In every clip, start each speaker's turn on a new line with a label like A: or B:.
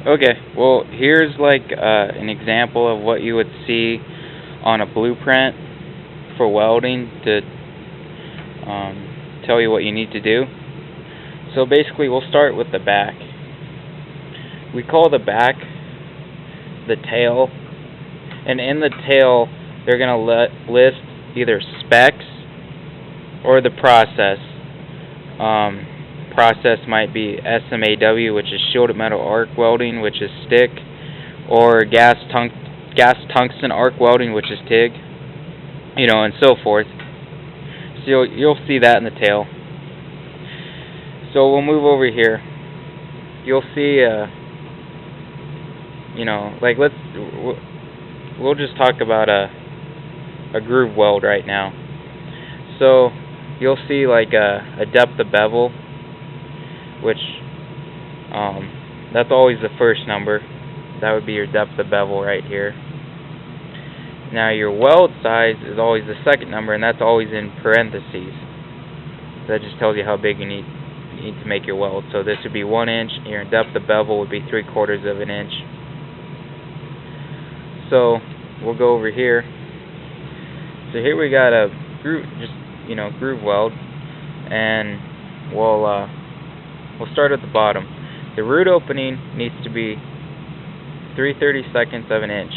A: Okay, well, here's like an example of what you would see on a blueprint for welding to tell you what you need to do. So basically, we'll start with the back. We call the back the tail, and in the tail, they're going to list either specs or the process. Process might be SMAW, which is shielded metal arc welding, which is stick, or gas tungsten arc welding, which is TIG, and so forth. So you'll see that in the tail. So we'll move over here. You'll see, like we'll just talk about a groove weld right now. So you'll see like a depth of bevel, which that's always the first number. That would be your depth of bevel right here. Now your weld size is always the second number, and that's always in parentheses. That just tells you how big you need to make your weld. So this would be 1 inch, and your depth of bevel would be 3/4 of an inch. So we'll go over here. So here we got a groove, groove weld, and we'll start at the bottom. The root opening needs to be 3/32 of an inch.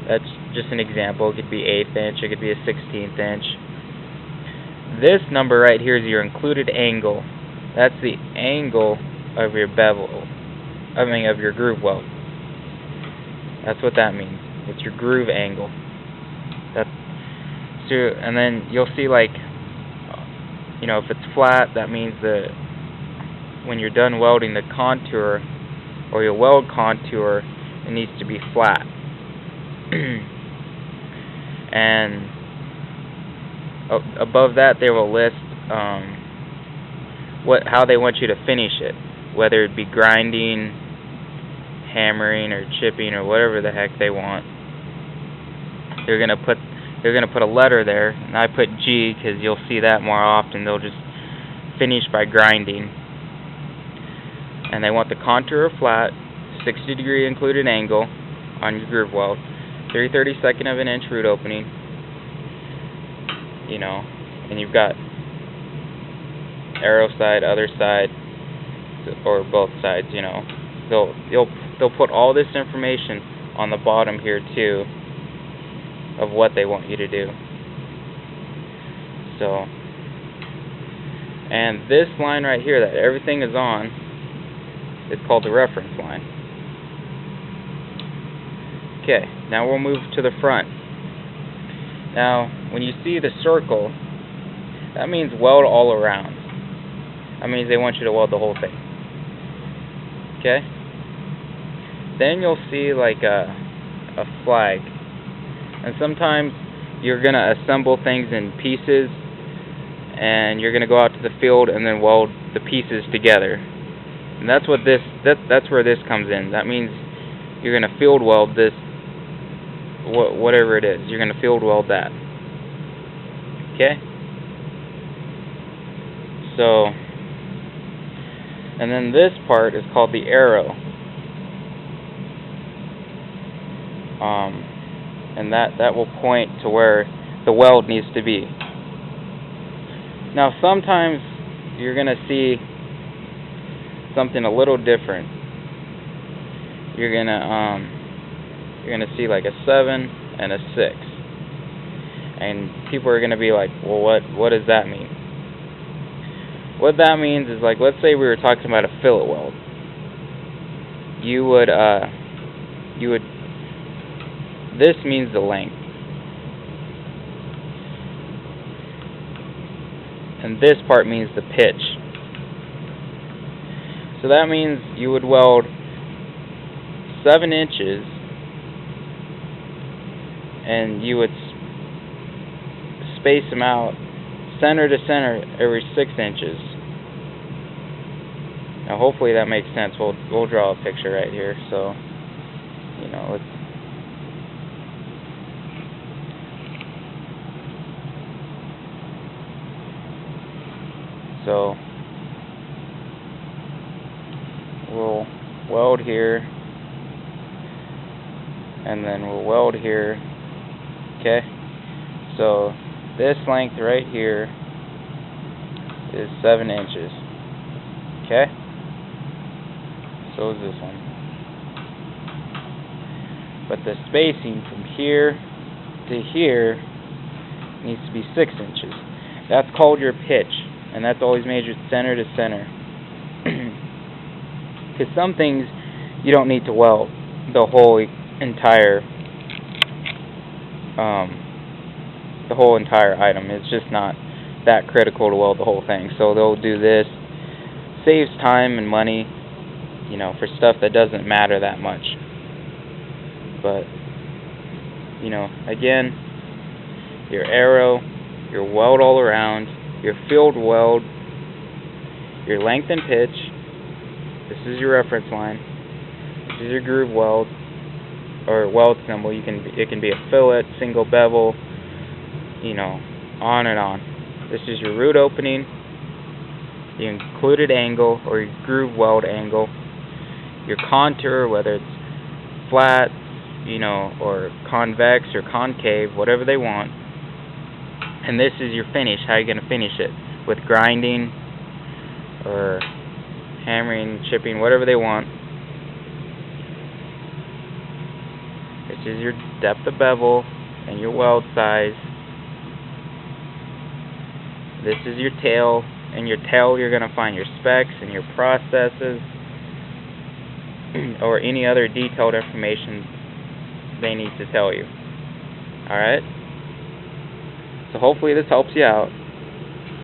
A: That's just an example. It could be 1/8 inch, it could be a 1/16 inch. This number right here is your included angle. That's the angle of your of your groove weld. That's what that means. It's your groove angle. And then you'll see, like, if it's flat, that means that when you're done welding, the contour or your weld contour, it needs to be flat. And above that, they will list how they want you to finish it, whether it be grinding, hammering, or chipping, or whatever the heck they want. They're gonna put a letter there, and I put G because you'll see that more often. They'll just finish by grinding, and they want the contour flat, 60-degree included angle on your groove weld, 3/32 of an inch root opening, and you've got arrow side, other side, or both sides. They'll put all this information on the bottom here too, of what they want you to do. So, and this line right here that everything is on is called the reference line. Okay, now we'll move to the front. Now, when you see the circle, that means weld all around. That means they want you to weld the whole thing. Okay? Then you'll see like a flag. And sometimes you're going to assemble things in pieces, and you're going to go out to the field and then weld the pieces together. And that's what that's where this comes in. That means you're going to field weld this, whatever it is. You're going to field weld that. Okay? So, and then this part is called the arrow. And that will point to where the weld needs to be. Now, sometimes you're going to see something a little different. You're going to see like a 7 and a 6. And people are going to be like, well, what does that mean? What that means is, like, let's say we were talking about a fillet weld. This means the length. And this part means the pitch. So that means you would weld 7 inches, and you would space them out center to center every 6 inches. Now, hopefully that makes sense. We'll draw a picture right here. So, let's. So we'll weld here, and then we'll weld here. Okay, so this length right here is 7 inches. Okay, so is this one. But the spacing from here to here needs to be 6 inches. That's called your pitch, and that's always measured center to center. Because some things you don't need to weld the whole entire item. It's just not that critical to weld the whole thing. So they'll do this. Saves time and money, you know, for stuff that doesn't matter that much. But, you know, again, your arrow, your weld all around, your field weld, your length and pitch. This is your reference line. This is your groove weld or weld symbol. It can be a fillet, single bevel, you know, on and on. This is your root opening, the included angle or your groove weld angle, your contour, whether it's flat, you know, or convex or concave, whatever they want. And this is your finish, how you're going to finish it, with grinding or hammering, chipping, whatever they want. This is your depth of bevel and your weld size. This is your tail, and your tail you're going to find your specs and your processes or any other detailed information they need to tell you. Alright? So hopefully this helps you out.